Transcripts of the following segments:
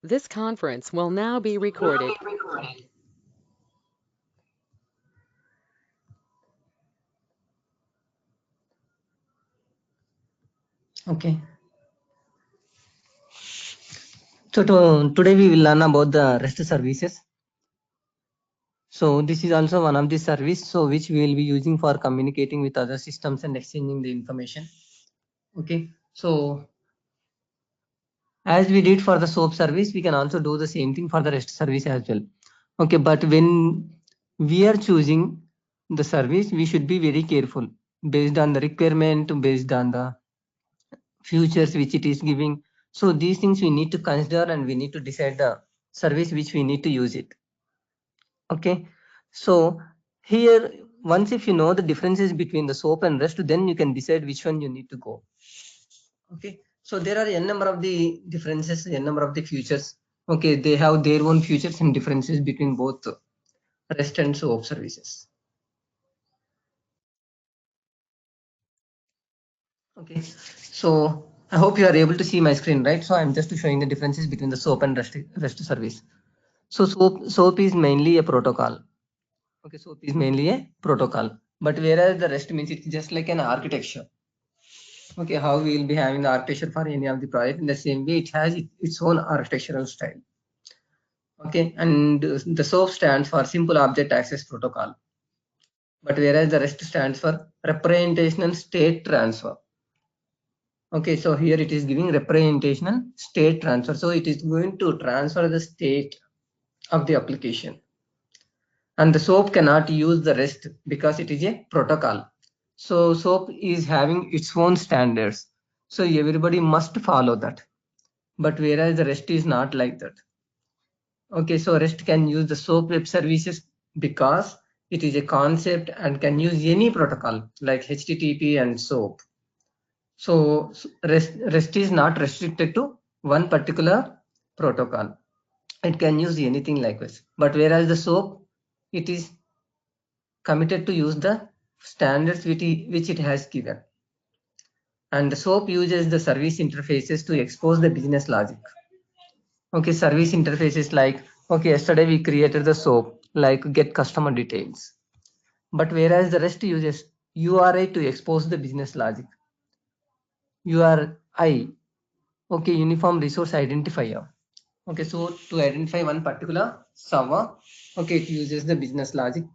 This conference will now be recorded. Okay. So today we will learn about the REST services. So this is also one of the service which we will be using for communicating with other systems and exchanging the information. Okay. So as we did for the SOAP service, we can also do the same thing for the REST service as well. Okay, but when we are choosing the service, we should be very careful based on the requirement, based on the features which it is giving. So these things we need to consider and we need to decide the service which we need to use it. Okay, so here once if you know the differences between the SOAP and REST, then you can decide which one you need to go. Okay, so there are n number of the differences, n number of the features. Okay, they have their own features and differences between both REST and SOAP services. Okay, so I hope you are able to see my screen, right? So I'm just showing the differences between the SOAP and REST service. So SOAP is mainly a protocol. Okay, SOAP is mainly a protocol, but whereas the REST means it's just like an architecture. Okay, how we will be having the architecture for any of the project in the same way it has its own architectural style. Okay, and the SOAP stands for Simple Object Access Protocol, but whereas the REST stands for Representational State Transfer. Okay, so here it is giving representational state transfer. So it is going to transfer the state of the application. And the SOAP cannot use the REST because it is a protocol. So SOAP is having its own standards. So everybody must follow that. But whereas the REST is not like that. Okay, so REST can use the SOAP web services because it is a concept and can use any protocol like HTTP and SOAP. So REST is not restricted to one particular protocol. It can use anything like this. But whereas the SOAP, it is committed to use the standards which it has given. And the SOAP uses the service interfaces to expose the business logic. Okay, service interfaces like, okay, yesterday we created the SOAP, like get customer details. But whereas the REST uses URI to expose the business logic. URI, okay, uniform resource identifier. Okay, so to identify one particular server, okay, it uses the business logic,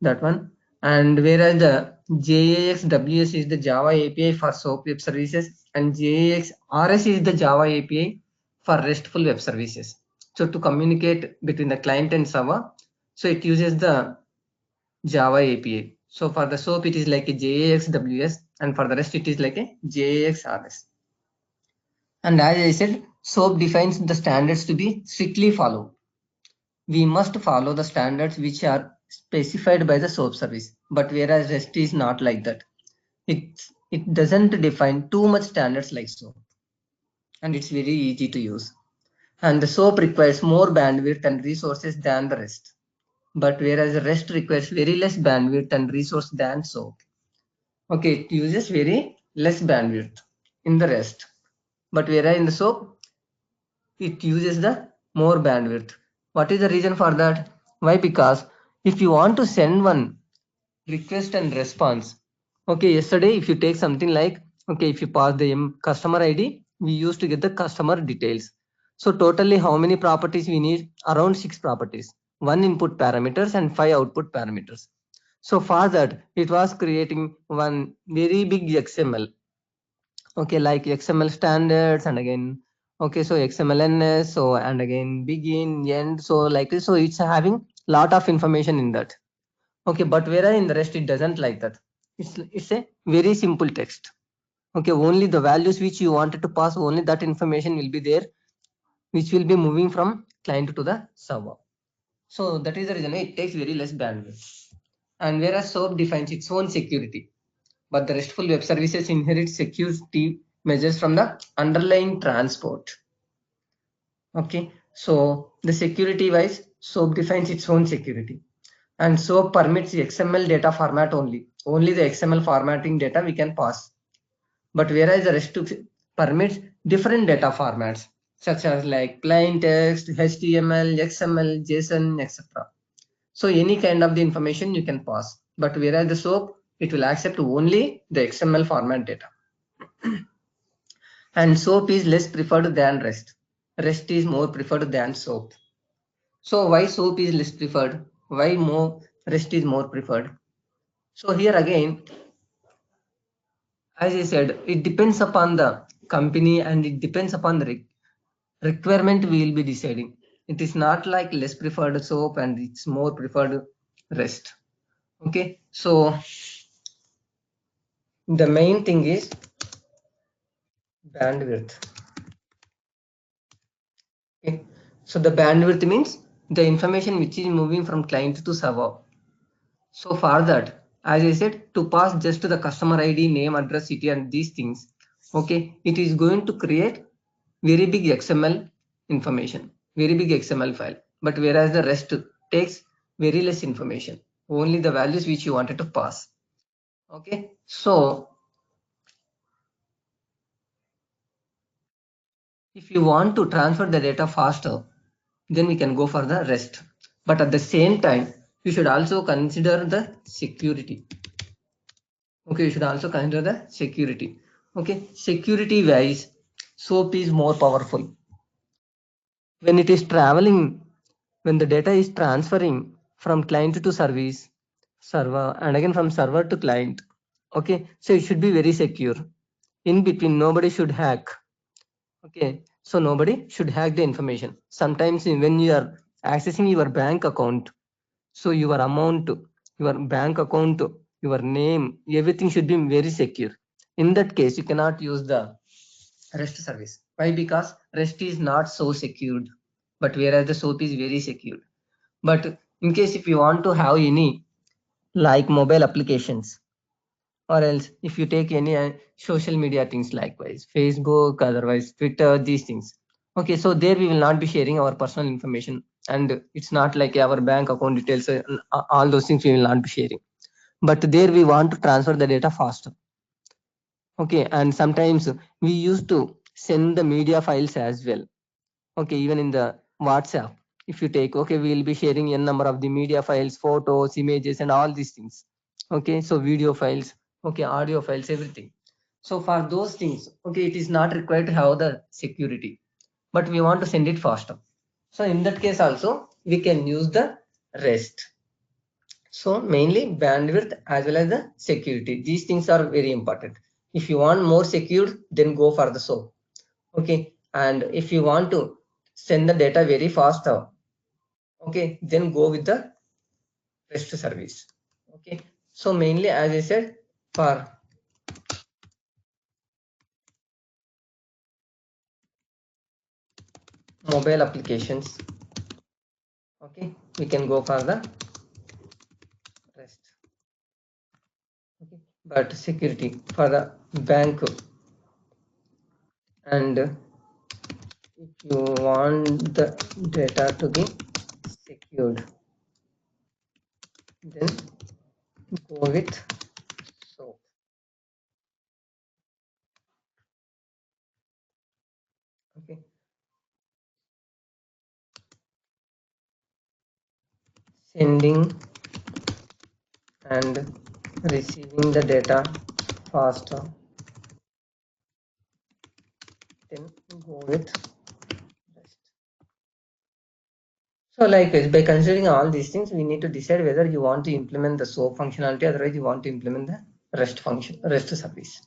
that one. And whereas the JAX-WS is the Java API for SOAP web services and JAX-RS is the Java API for RESTful web services. So to communicate between the client and server, so it uses the Java API. So for the SOAP, it is like a JAX-WS and for the REST, it is like a JAX-RS. And as I said, SOAP defines the standards to be strictly followed. We must follow the standards which are specified by the SOAP service. But whereas REST is not like that. It doesn't define too much standards like SOAP. And it's very easy to use. And the SOAP requires more bandwidth and resources than the REST. But whereas the REST requires very less bandwidth and resource than SOAP. Okay, it uses very less bandwidth in the REST. But whereas in the SOAP, it uses the more bandwidth. What is the reason for that? Why? Because if you want to send one request and response, okay, yesterday if you take something like, okay, if you pass the customer ID, we used to get the customer details. So totally how many properties we need? Around 6 properties, 1 input parameters and 5 output parameters. So for that, it was creating one very big XML. Okay, like XML standards and again, okay, so XMLNS, so and again begin, end, so like this. So it's having lot of information in that. Okay, but whereas in the REST it doesn't like that. It's a very simple text. Okay, only the values which you wanted to pass, only that information will be there, which will be moving from client to the server. So that is the reason it takes very less bandwidth. And whereas SOAP defines its own security, but the RESTful web services inherit security measures from the underlying transport. Okay, so the security wise, SOAP defines its own security. And SOAP permits the XML data format only. Only the XML formatting data we can pass. But whereas the REST permits different data formats. such as like plain text, HTML, XML, JSON, etc. So any kind of the information you can pass, but whereas the SOAP, it will accept only the XML format data. And SOAP is less preferred than REST. REST is more preferred than SOAP. So why SOAP is less preferred? Why more REST is more preferred? So here again, as I said, it depends upon the company and it depends upon the requirement we will be deciding. It is not like less preferred SOAP and it's more preferred REST. Okay, so the main thing is bandwidth. Okay, so the bandwidth means the information which is moving from client to server. So for that, as I said, to pass just the customer ID, name, address, city, and these things, okay, it is going to create very big XML information, very big XML file. But whereas the rest takes very less information, only the values which you wanted to pass. Okay, so if you want to transfer the data faster, then we can go for the REST. But at the same time, you should also consider the security. Okay, you should also consider the security. Okay, security wise, SOAP is more powerful. When it is traveling, when the data is transferring from client to service, server, and again from server to client. Okay, so it should be very secure. In between, nobody should hack. Okay, so nobody should hack the information. Sometimes when you are accessing your bank account, so your amount, your bank account, your name, everything should be very secure. In that case, you cannot use the REST service. Why? Because REST is not so secured, but whereas the SOAP is very secured. But in case if you want to have any like mobile applications, or else if you take any social media things likewise, Facebook, otherwise Twitter, these things. Okay, so there we will not be sharing our personal information, and it's not like our bank account details, all those things we will not be sharing. But there we want to transfer the data faster. Okay, and sometimes we used to send the media files as well. Okay, even in the WhatsApp, if you take, okay, we will be sharing a number of the media files, photos, images, and all these things. Okay, so video files, okay, audio files, everything. So for those things, okay, it is not required to have the security, but we want to send it faster. So in that case also, we can use the REST. So mainly bandwidth as well as the security. These things are very important. If you want more secure, then go for the SOAP. Okay, and if you want to send the data very faster, okay, then go with the REST service. Okay, so mainly as I said, for mobile applications, okay, we can go for the REST. Okay, but security for the bank, and if you want the data to be secured, then go with SOAP. Okay, sending and receiving the data faster, then go with REST. So like by considering all these things, we need to decide whether you want to implement the SOAP functionality, otherwise you want to implement the REST function, REST service.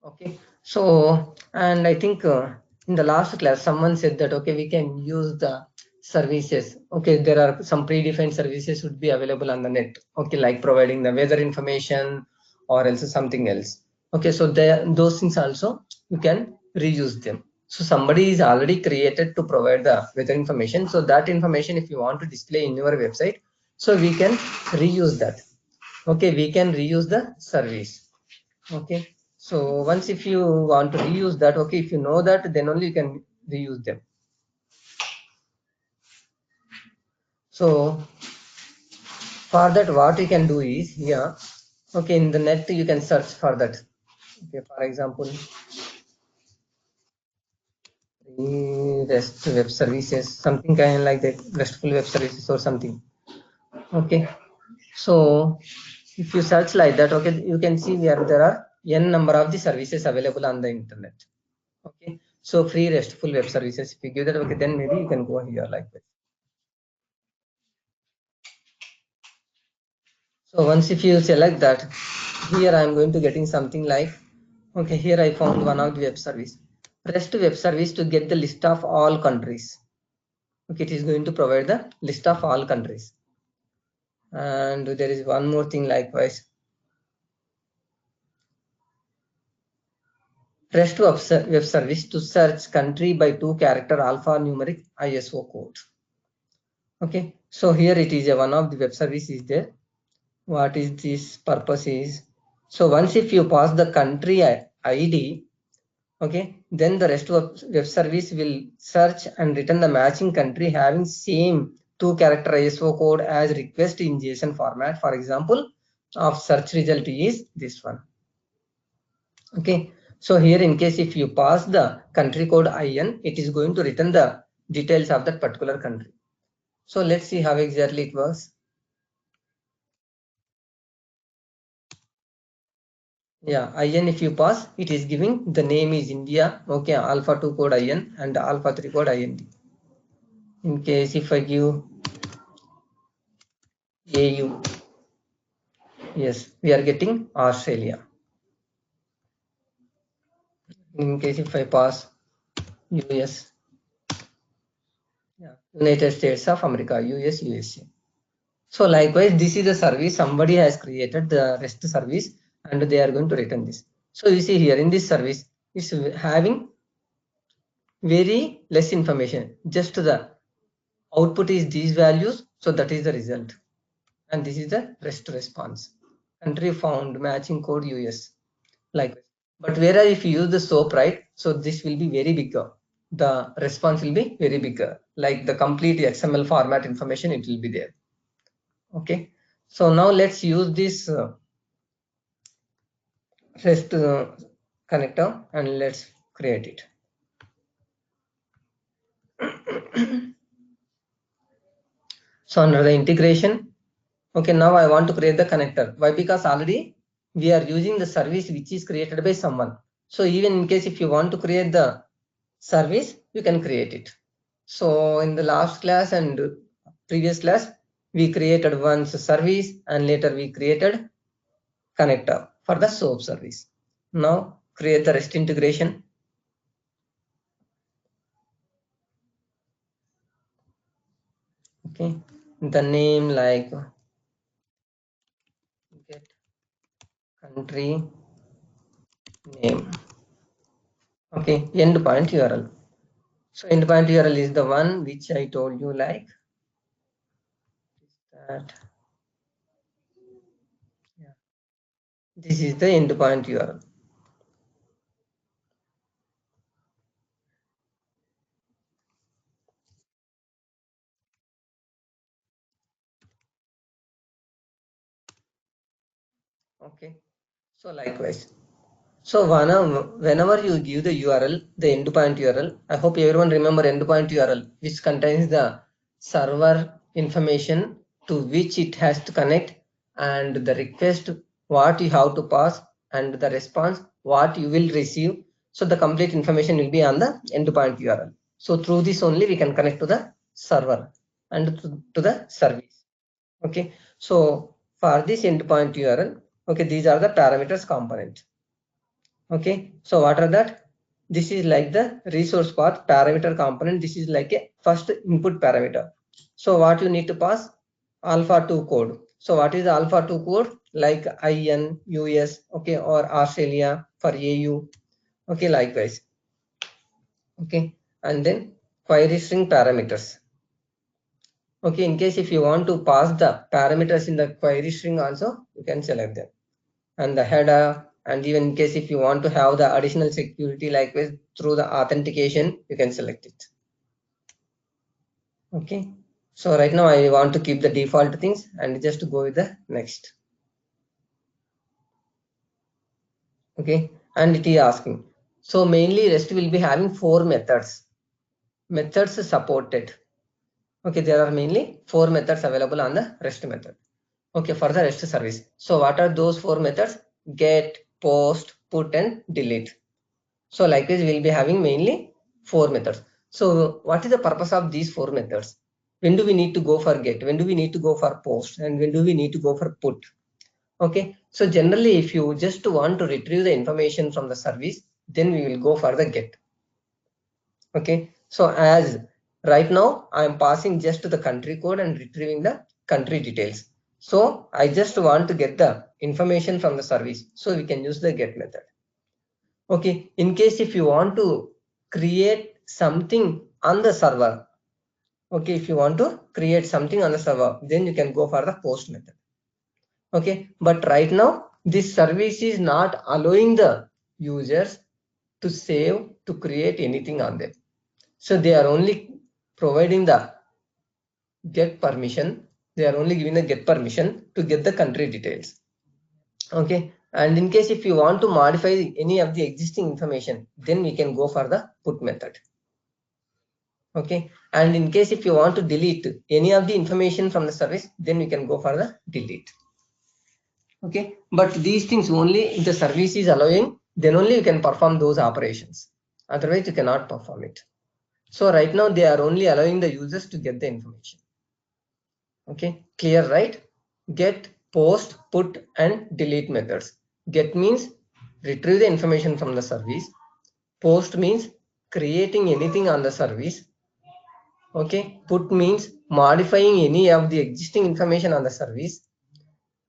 Okay, so and I think in the last class someone said that okay, we can use the services. Okay, there are some predefined services would be available on the net. Okay, like providing the weather information or else something else. Okay, so there those things also you can reuse them. So somebody is already created to provide the weather information. So that information, if you want to display in your website, so we can reuse that. Okay, we can reuse the service. Okay, so once if you want to reuse that, okay, if you know that, then only you can reuse them. So for that, what you can do is here, okay, in the net you can search for that. Okay, for example, REST web services, something kind like that, RESTful web services or something. Okay, so if you search like that, okay, you can see where there are n number of the services available on the internet. Okay, so free RESTful web services, if you give that, okay, then maybe you can go here like that. So once if you select that, here I am going to getting something like, okay, here I found one of the web service, REST web service to get the list of all countries. Okay, it is going to provide the list of all countries. And there is one more thing likewise, REST web service to search country by 2-character alphanumeric ISO code. Okay, so here it is a one of the web service is there. What is this purpose is, so once if you pass the country ID, okay, then the REST web service will search and return the matching country having same 2-character ISO code as request in JSON format. For example, of search result is this one. Okay, so here in case if you pass the country code IN, it is going to return the details of that particular country. So let's see how exactly it works. Yeah, IN if you pass, it is giving the name is India. Okay, alpha 2 code IN and alpha 3 code IND. In case if I give AU, yes, we are getting Australia. In case if I pass US, yeah, United States of America, US, USA. So likewise, this is a service somebody has created the REST service and they are going to return this. So you see here in this service, it's having very less information. Just the output is these values. So that is the result. And this is the REST response. Country found matching code US. Likewise. But whereas if you use the SOAP, right? So this will be very bigger. The response will be very bigger. Like the complete XML format information, it will be there. Okay. So now let's use this REST connector and let's create it. So under the integration, okay, now I want to create the connector. Why? Because already we are using the service which is created by someone. So even in case if you want to create the service, you can create it. So in the last class and previous class, we created once a service and later we created connector for the SOAP service. Now create the REST integration. Okay, the name like get country name. Okay, endpoint URL. So endpoint URL is the one which I told you like that. Yeah. This is the endpoint URL. Okay. So likewise. So whenever you give the URL, the endpoint URL, I hope everyone remember endpoint URL, which contains the server information to which it has to connect and the request, what you have to pass and the response, what you will receive. So the complete information will be on the endpoint URL. So through this only we can connect to the server and to the service. Okay. So for this endpoint URL, okay, these are the parameters component. Okay, so what are that? This is like the resource path parameter component. This is like a first input parameter. So what you need to pass? Alpha 2 code. So what is the alpha 2 code? Like IN, US, okay, or Australia for AU. Okay, likewise. Okay, and then query string parameters. Okay, in case if you want to pass the parameters in the query string also, you can select them. And the header, and even in case if you want to have the additional security likewise through the authentication, you can select it. Okay, so right now I want to keep the default things and just go with the next. Okay, and it is asking, so mainly REST will be having 4 methods. methods supported. Okay, there are mainly 4 methods available on the REST method. Okay, for the REST service. So what are those 4 methods? Get, post, put and delete. So likewise, we'll be having mainly 4 methods. So what is the purpose of these 4 methods? When do we need to go for get? When do we need to go for post? And when do we need to go for put? Okay, so generally, if you just want to retrieve the information from the service, then we will go for the get. Okay, so as right now, I am passing just the country code and retrieving the country details. So I just want to get the information from the service. So we can use the get method. Okay, in case if you want to create something on the server, okay, if you want to create something on the server, then you can go for the post method. Okay, but right now this service is not allowing the users to save, to create anything on them. So they are only providing the get permission. They are only giving the get permission to get the country details. Okay, and in case if you want to modify any of the existing information, then we can go for the put method. Okay, and in case if you want to delete any of the information from the service, then we can go for the delete. Okay, but these things only if the service is allowing, then only you can perform those operations. Otherwise, you cannot perform it. So right now they are only allowing the users to get the information. Okay, clear, right? Get, post, put and delete methods. Get means retrieve the information from the service. Post means creating anything on the service. Okay, put means modifying any of the existing information on the service.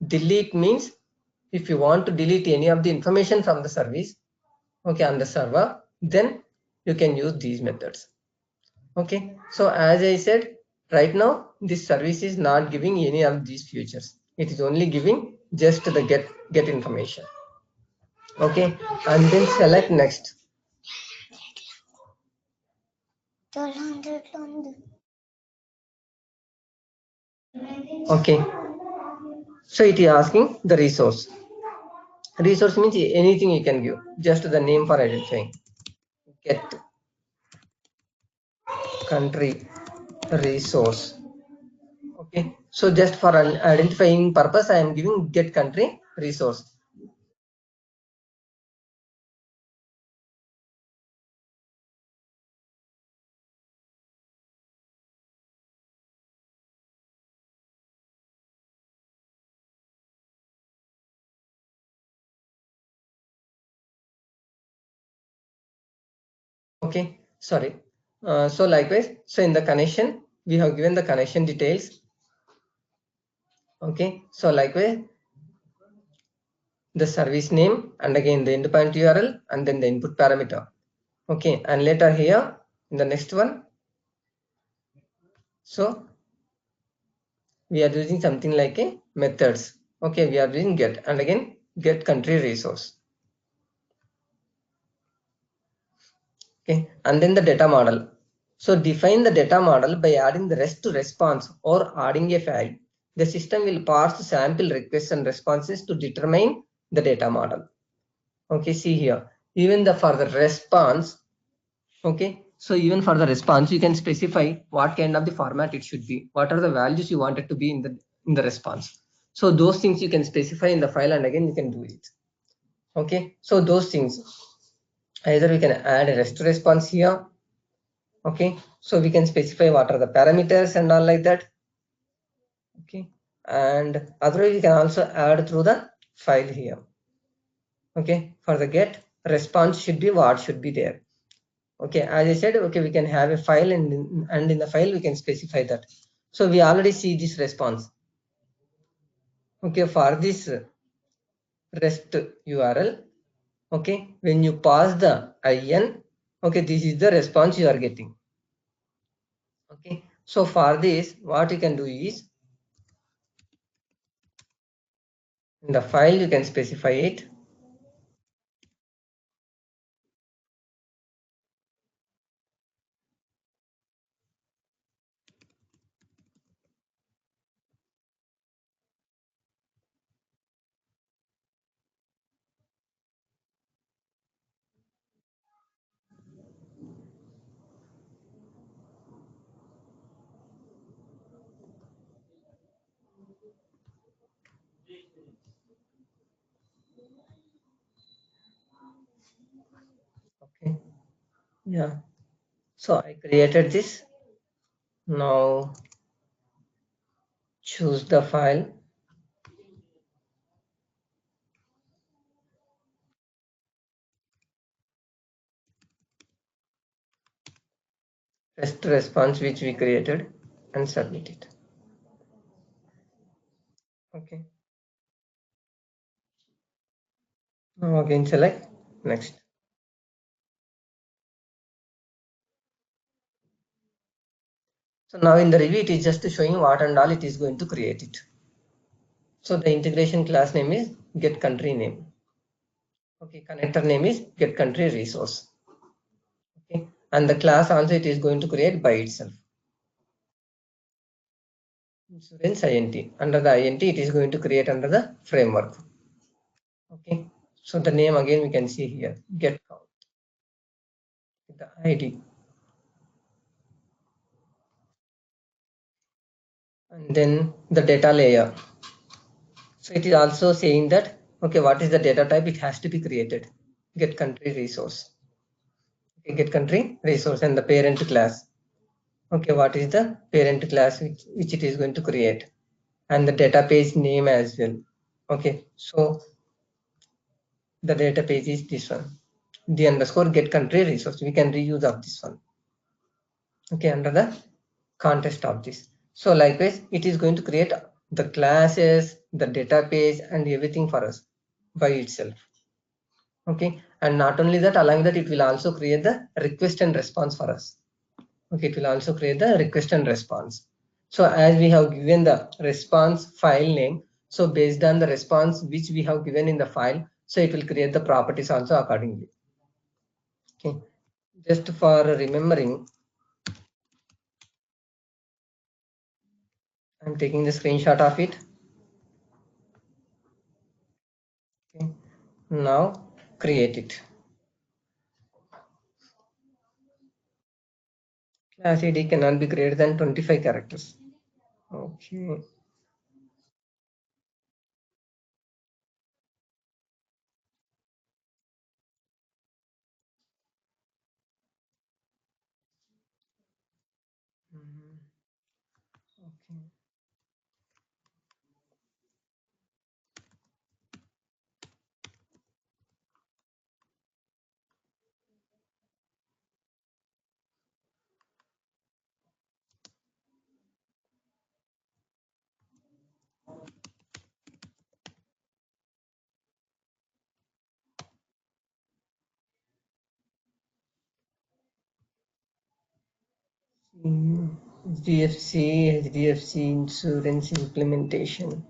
Delete means if you want to delete any of the information from the service, okay, on the server, then you can use these methods. Okay, so as I said, right now this service is not giving any of these features. It is only giving just the get information. Okay, and then select next. Okay, so it is asking the resource. Resource means anything you can give, just the name for identifying. Get country resource. Okay, so just for identifying purpose, I am giving get country resource. Okay, sorry. So likewise, so in the connection, we have given the connection details. Okay, so likewise, the service name and again the endpoint URL and then the input parameter. Okay, and later here in the next one, so we are using something like a methods. Okay, we are using get and again get country resource. Okay, and then the data model. So define the data model by adding the REST to response or adding a file. The system will parse sample requests and responses to determine the data model. Okay, see here, even for the response, okay, so even for the response, you can specify what kind of the format it should be, what are the values you want it to be in the response. So those things you can specify in the file and again you can do it. Okay, so those things, either we can add a REST response here. Okay, so we can specify what are the parameters and all like that. Okay, and otherwise we can also add through the file here. Okay, for the get response should be what should be there. Okay, as I said, okay, we can have a file and in the file we can specify that. So we already see this response. Okay, for this REST URL, okay, when you pass the IN, okay, this is the response you are getting. Okay, so for this, what you can do is in the file you can specify it. Yeah, so I created this. Now choose the file. REST response which we created and submit it. Okay. Now again select next. So now in the review it is just showing what and all it is going to create it. So the integration class name is get country name. Okay, connector name is get country resource. Okay, and the class also it is going to create by itself. Insurance INT. Under the INT it is going to create under the framework. Okay, so the name again we can see here get count, the ID, and then the data layer. So it is also saying that okay, what is the data type? It has to be created. Get country resource. Okay, get country resource and the parent class. Okay, what is the parent class which it is going to create, and the database name as well. Okay, so the database is this one, the underscore get country resource. We can reuse of this one. Okay, under the context of this. So likewise, it is going to create the classes, the database, and everything for us by itself. Okay, and not only that, along that, it will also create the request and response for us. Okay, it will also create the request and response. So as we have given the response file name, so based on the response which we have given in the file, so it will create the properties also accordingly. Okay, just for remembering, I'm taking the screenshot of it. Okay, now create it. Class ID cannot be greater than 25 characters. Okay. Mhm. Okay. HDFC insurance implementation.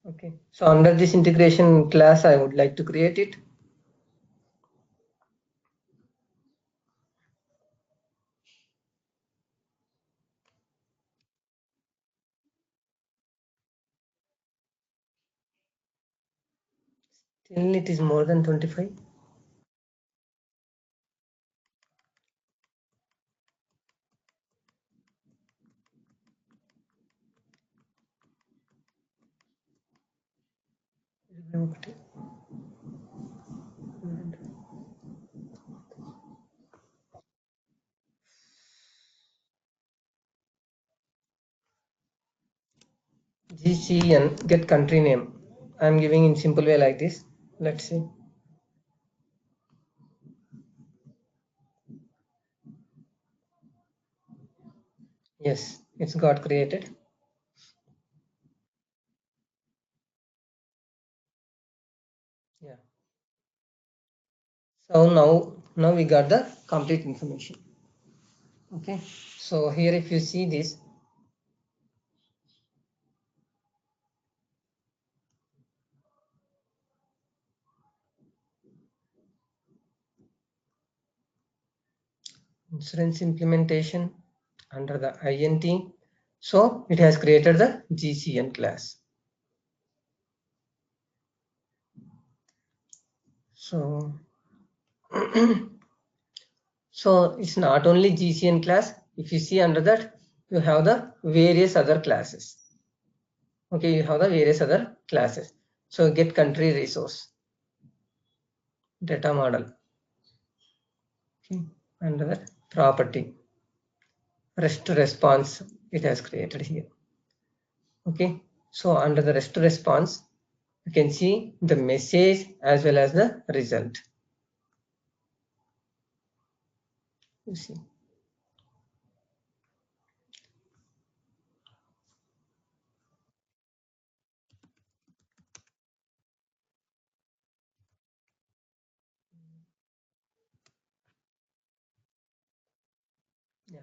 Okay, so under this integration class, I would like to create it. Still, it is more than 25. GCN get country name. I'm giving in simple way like this. Let's see. Yes, it's got created. Yeah. So now we got the complete information. Okay. So here if you see this, insurance implementation under the INT. So it has created the GCN class. So so it's not only GCN class. If you see under that, you have the various other classes. Okay, you have the various other classes. So get country resource, data model, okay, under that property, REST response it has created here. Okay, so under the REST response, you can see the message as well as the result. You see. Yeah.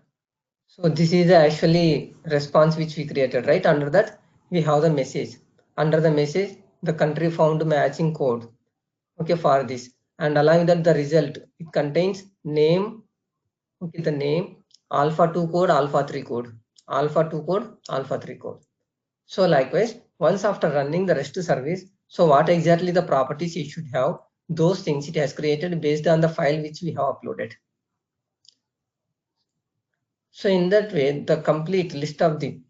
So this is actually response which we created, right? Under that, we have the message. Under the message, the country found matching code. Okay, for this. And along that, the result, it contains name, okay, the name, alpha 2 code, alpha 3 code, alpha 2 code, alpha 3 code. So likewise, once after running the REST service, so what exactly the properties it should have, those things it has created based on the file which we have uploaded. So in that way, the complete list of the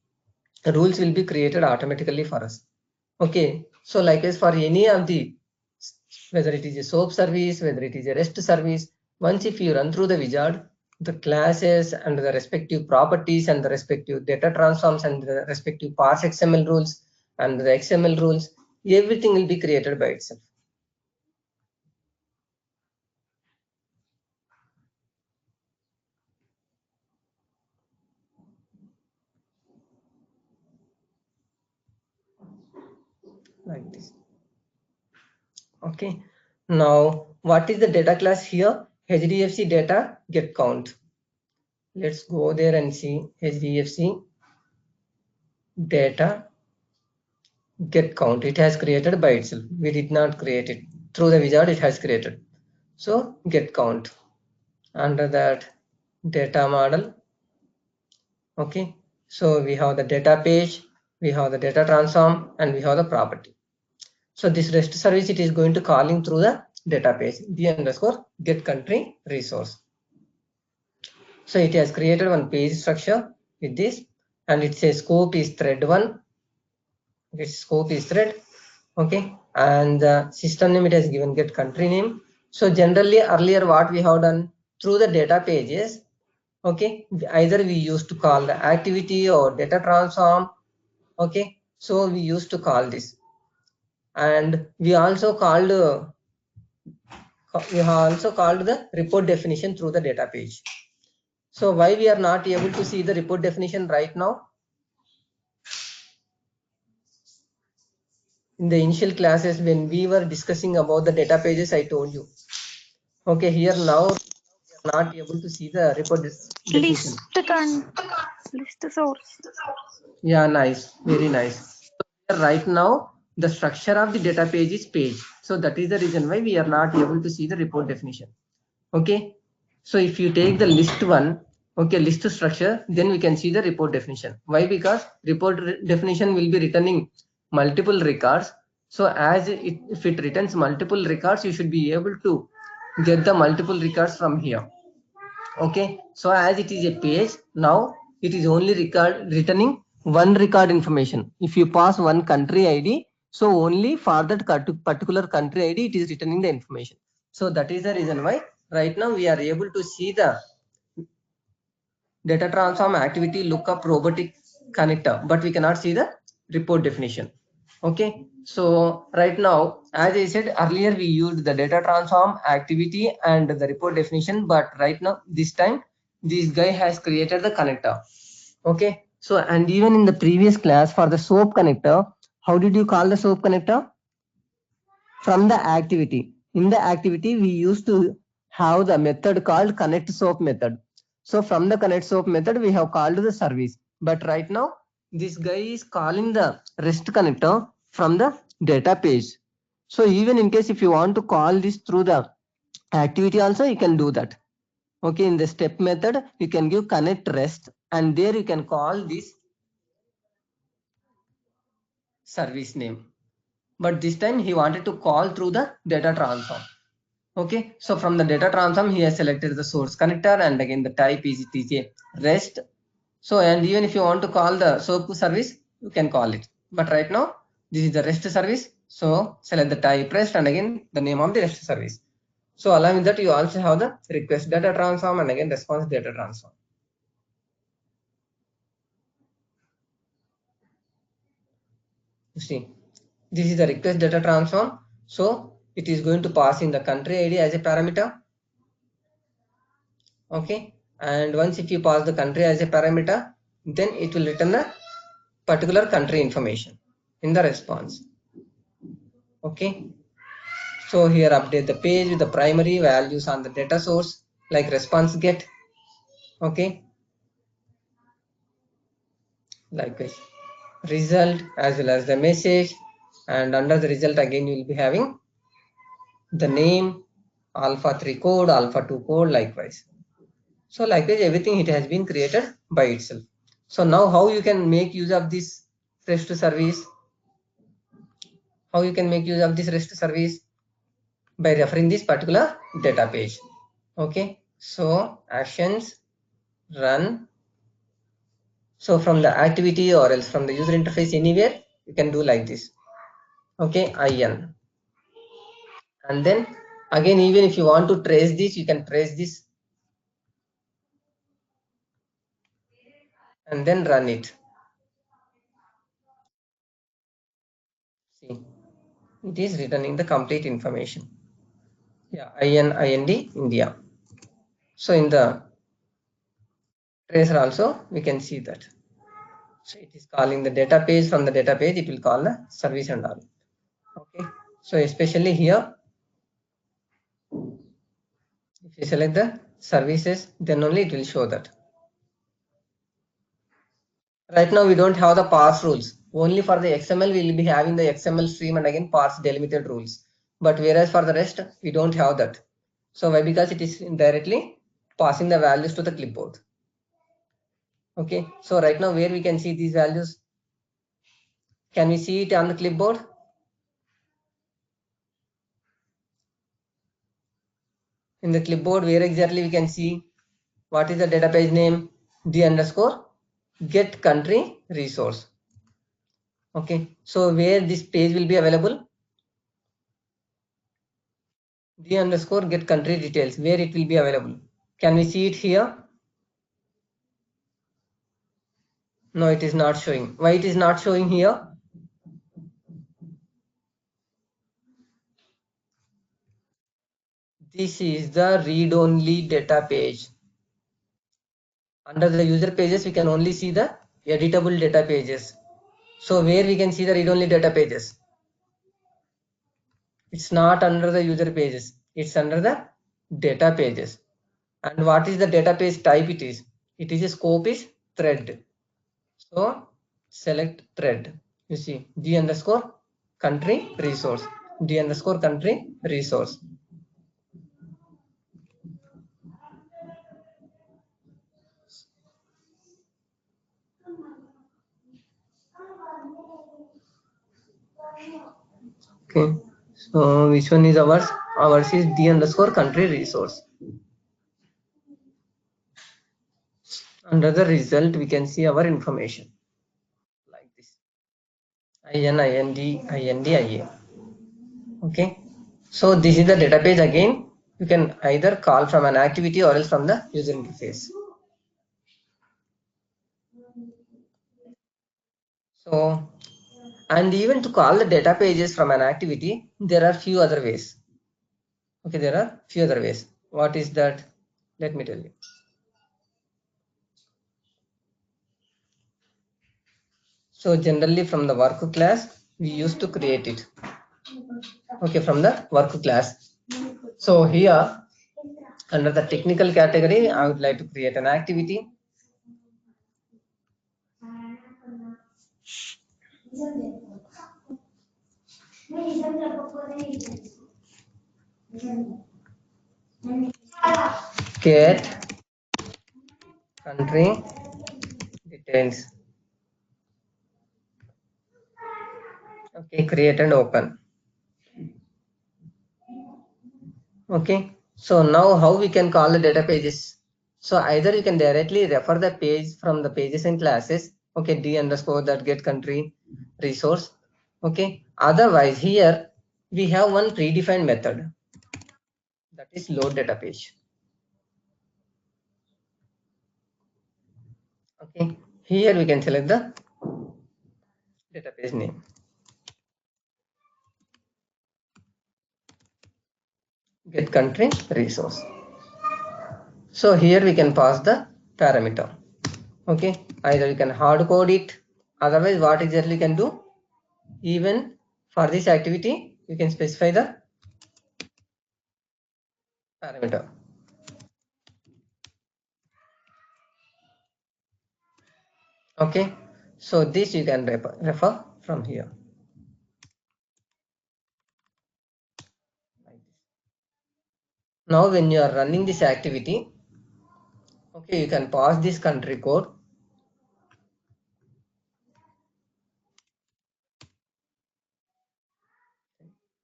rules will be created automatically for us. Okay, so likewise for any of the, whether it is a SOAP service, whether it is a REST service, once if you run through the wizard, the classes and the respective properties and the respective data transforms and the respective parse XML rules and the XML rules, everything will be created by itself. Like this. Okay, now what is the data class here? HDFC data get count. Let's go there and see HDFC data get count. It has created by itself. We did not create it. Through the wizard it has created. So get count. Under that data model. Okay. So we have the data page, we have the data transform, and we have the property. So this REST service it is going to calling through the data page, the underscore get country resource. So it has created one page structure with this, and it says scope is thread 1. Its scope is thread. Okay, and the system name it has given get country name. So generally earlier what we have done through the data pages, okay, either we used to call the activity or data transform. Okay, so we used to call this, and we also called the report definition through the data page. So why we are not able to see the report definition right now? In the initial classes when we were discussing about the data pages, I told you. Okay, here now we are not able to see the report definition. List source. Yeah, nice, very nice. So right now the structure of the data page is page. So that is the reason why we are not able to see the report definition. Okay, so if you take the list one, okay, list structure, then we can see the report definition. Why? Because report definition will be returning multiple records. So as if it returns multiple records, you should be able to get the multiple records from here. Okay, so as it is a page, now it is only returning one record information. If you pass one country ID, so only for that particular country ID it is returning the information. So that is the reason why right now we are able to see the data transform activity lookup robotic connector, but we cannot see the report definition. Okay, so right now, as I said earlier, we used the data transform activity and the report definition, but right now this time this guy has created the connector. Okay, so and even in the previous class for the SOAP connector, how did you call the SOAP connector? From the activity. In the activity, we used to have the method called connect SOAP method. So from the connect SOAP method, we have called the service. But right now, this guy is calling the REST connector from the data page. So even in case if you want to call this through the activity also, you can do that. Okay, in the step method, you can give connect rest, and there you can call this service name. But this time he wanted to call through the data transform. Okay, so from the data transform, he has selected the source connector, and again the type is it is a REST. So, and even if you want to call the SOAP service, you can call it. But right now, this is the REST service. So select the type REST and again the name of the REST service. So along with that, you also have the request data transform and again response data transform. You see, this is the request data transform. So it is going to pass in the country ID as a parameter. Okay, and once if you pass the country as a parameter, then it will return the particular country information in the response. Okay, so here update the page with the primary values on the data source like response get. Okay, likewise result as well as the message, and under the result again you will be having the name, alpha 3 code, alpha 2 code, likewise. So likewise everything it has been created by itself. So now how you can make use of this REST service? How you can make use of this REST service? By referring this particular data page. Okay, so actions run. So from the activity or else from the user interface anywhere you can do like this. Okay, in, and then again even if you want to trace this, you can trace this and then run it. See, it is returning the complete information. Yeah, ind India. So in the tracer also we can see that. So it is calling the data page. From the data page it will call the service and all. Okay, so especially here if you select the services, then only it will show that. Right now we don't have the parse rules. Only for the XML we will be having the XML stream and again parse delimited rules. But whereas for the rest we don't have that. So why? Because it is directly passing the values to the clipboard. Okay, so right now where we can see these values? Can we see it on the clipboard? In the clipboard, where exactly we can see what is the data page name? D underscore get country resource. Okay, so where this page will be available? D underscore get country details, where it will be available. Can we see it here? No, it is not showing. Why it is not showing here? This is the read-only data page. Under the user pages, we can only see the editable data pages. So where we can see the read-only data pages? It's not under the user pages. It's under the data pages. And what is the data page type it is? It is a scope is thread. So select thread. You see D underscore country resource. D underscore country resource. Okay. So which one is ours? Ours is D underscore country resource. Under the result, we can see our information like this. IN. Okay. So this is the data page again. You can either call from an activity or else from the user interface. So, and even to call the data pages from an activity, there are few other ways. Okay, there are few other ways. What is that? Let me tell you. So generally from the work class, we used to create it. Okay, from the work class. So here under the technical category, I would like to create an activity. get country details. Okay, create and open. Okay, so now how we can call the data pages? So either you can directly refer the page from the pages and classes. Okay, d underscore that get country resource. Okay, otherwise here we have one predefined method, that is load data page. Okay, here we can select the database name. Get country resource. So here we can pass the parameter. Okay, either you can hard code it, otherwise what exactly you can do, even for this activity you can specify the parameter. Okay, so this you can refer from here. Now when you are running this activity, okay, you can pass this country code.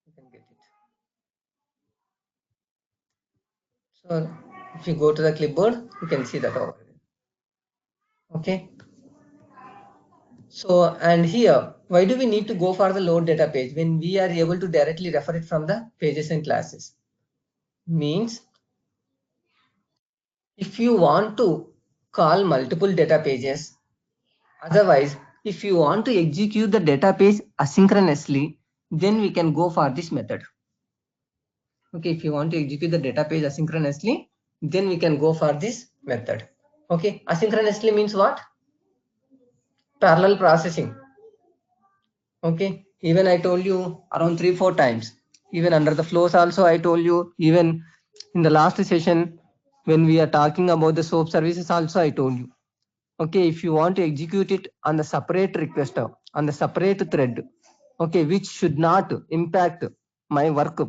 You can get it. So if you go to the clipboard, you can see that over there. Okay, so and here why do we need to go for the load data page when we are able to directly refer it from the pages and classes? Means if you want to call multiple data pages, otherwise if you want to execute the database asynchronously, then we can go for this method. Okay, if you want to execute the database asynchronously, then we can go for this method. Okay, asynchronously means what? Parallel processing. Okay, even I told you around 3-4 times. Even under the flows also I told you, even in the last session when we are talking about the SOAP services also I told you. Okay, if you want to execute it on the separate requester, on the separate thread, okay, which should not impact my work.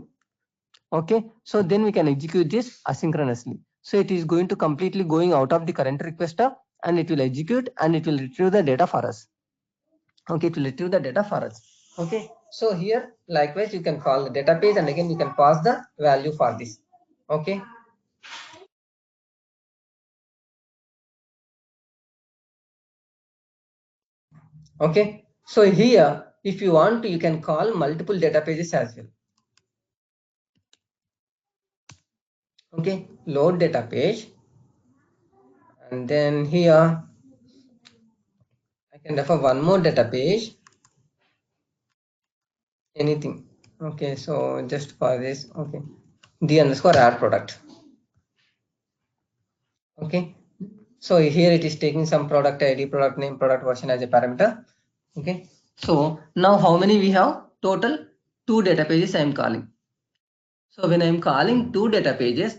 Okay, so then we can execute this asynchronously. So it is going to completely going out of the current requester and it will execute and it will retrieve the data for us. Okay, it will retrieve the data for us. Okay, so here likewise you can call the database and again you can pass the value for this. Okay, okay, so here if you want to, you can call multiple databases as well. Okay, load data page, and then here I can refer one more data page, anything. Okay, so just for this, okay, d underscore add product. Okay, so here it is taking some product ID, product name, product version as a parameter. Okay, so now how many we have? Total 2 data pages I am calling. So when I am calling 2 data pages,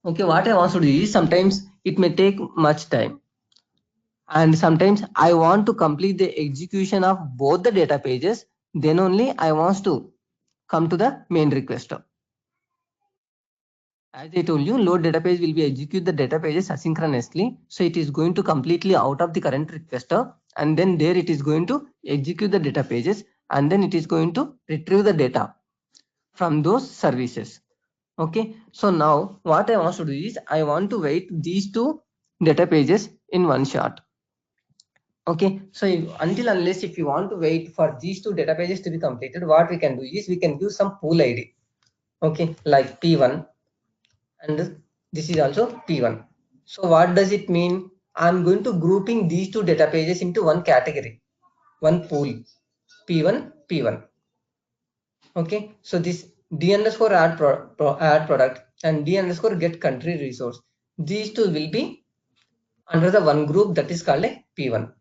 okay, what I want to do is sometimes it may take much time, and sometimes I want to complete the execution of both the data pages, then only I want to come to the main requester. As I told you, load database will be execute the data pages asynchronously. So it is going to completely out of the current requester, and then there it is going to execute the data pages, and then it is going to retrieve the data from those services. Okay, so now what I want to do is I want to wait these 2 data pages in one shot. Okay, so until unless if you want to wait for these 2 data pages to be completed, what we can do is we can give some pool ID. Okay, like P1, and this is also P1. So what does it mean? I'm going to grouping these 2 data pages into one category, one pool, P1, P1. Okay, so this d underscore add product and d underscore get country resource, these two will be under the one group that is called a P1.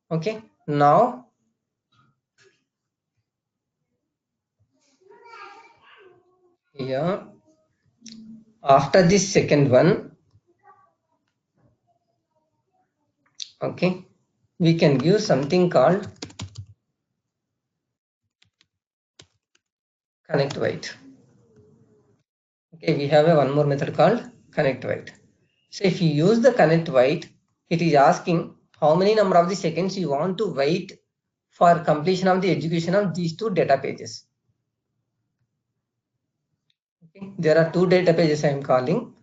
Okay, now here after this second one, okay, we can give something called connect wait. Okay, we have a one more method called connect wait. So if you use the connect wait, it is asking how many number of the seconds you want to wait for completion of the execution of these two data pages. Okay. There are two data pages I am calling.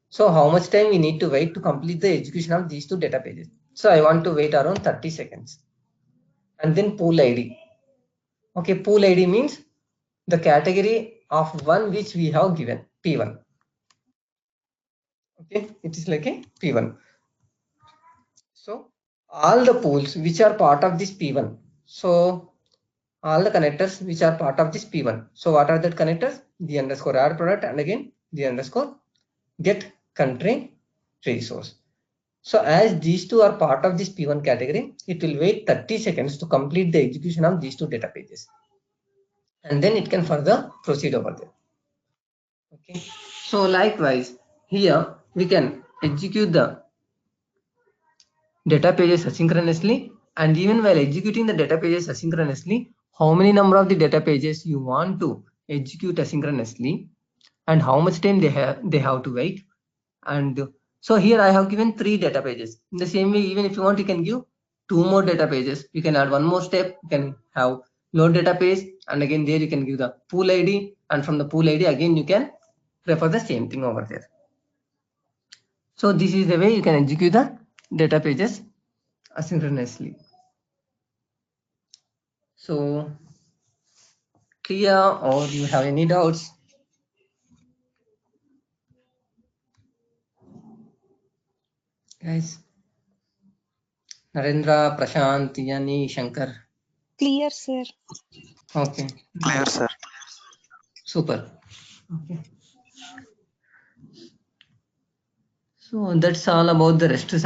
So how much time we need to wait to complete the execution of these two data pages? So I want to wait around 30 seconds. And then pool ID. Okay, pool ID means the category of one which we have given, P1. Okay, it is like a P1. So all the pools which are part of this P1. So all the connectors which are part of this P1. So what are the connectors? The underscore add product and again the underscore get country resource. So as these two are part of this P1 category, it will wait 30 seconds to complete the execution of these two data pages. And then it can further proceed over there. Okay. So likewise, here we can execute the data pages asynchronously, and even while executing the data pages asynchronously, how many number of the data pages you want to execute asynchronously and how much time they have to wait. And so here I have given 3 data pages. In the same way, even if you want, you can give 2 more data pages. You can add one more step. You can have load data page, and again there you can give the pool ID, and from the pool ID again you can refer the same thing over there. So this is the way you can execute the data pages asynchronously. So clear, or you have any doubts? Guys, Narendra, Prashant, Yani, Shankar. Clear, sir. Okay. Clear, sir. Super. Okay. So that's all about the REST